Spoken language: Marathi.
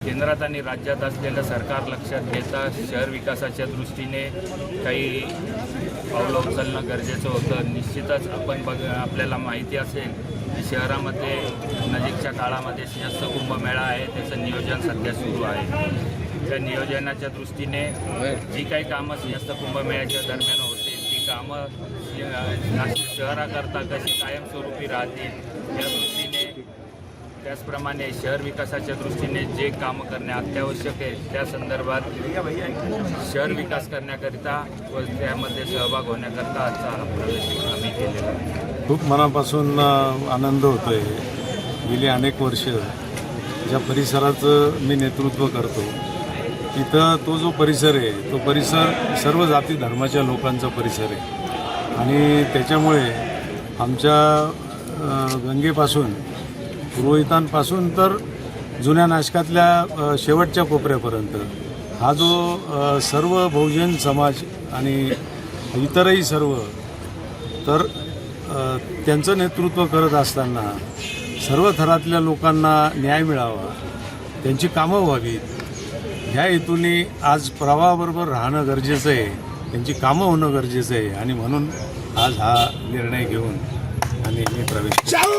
केंद्रात आणि राज्यात असलेलं सरकार लक्षात घेता शहर विकासाच्या दृष्टीने काही पावलं उचलणं गरजेचं होतं। निश्चितच आपल्याला माहिती असेल की शहरामध्ये नजीकच्या काळामध्ये सिंहस्थ कुंभमेळा आहे, त्याचं नियोजन सध्या सुरू आहे। त्या नियोजनाच्या दृष्टीने जी काही कामं सिंहस्थ कुंभमेळ्याच्या दरम्यान होतील ती कामं नाशिक शहराकरता कशी कायमस्वरूपी राहतील या दृष्टीने, त्याचप्रमाणे शहर विकासाच्या दृष्टीने जे कामं करणे अत्यावश्यक आहे त्या संदर्भात शहर विकास करण्याकरिता व त्यामध्ये सहभाग होण्याकरता आजचा हा प्रवेश आम्ही केलेला आहे। खूप मनापासून आनंद होतो आहे। गेली अनेक वर्ष ज्या परिसराचं मी नेतृत्व करतो तिथं तो जो परिसर आहे तो परिसर सर्व जाती धर्माच्या लोकांचा परिसर आहे आणि त्याच्यामुळे आमच्या गंगेपासून पुरोहितांपासून तर जुन्या नाशकातल्या शेवटच्या कोपऱ्यापर्यंत हा जो सर्व बहुजन समाज आणि इतरही सर्व तर त्यांचं नेतृत्व करत असताना सर्व थरातल्या लोकांना न्याय मिळावा, त्यांची कामं व्हावीत ह्या हेतूने आज प्रवाहाबरोबर राहणं गरजेचं आहे, त्यांची कामं होणं गरजेचं आहे आणि म्हणून आज हा निर्णय घेऊन आणि मी प्रवेश केला।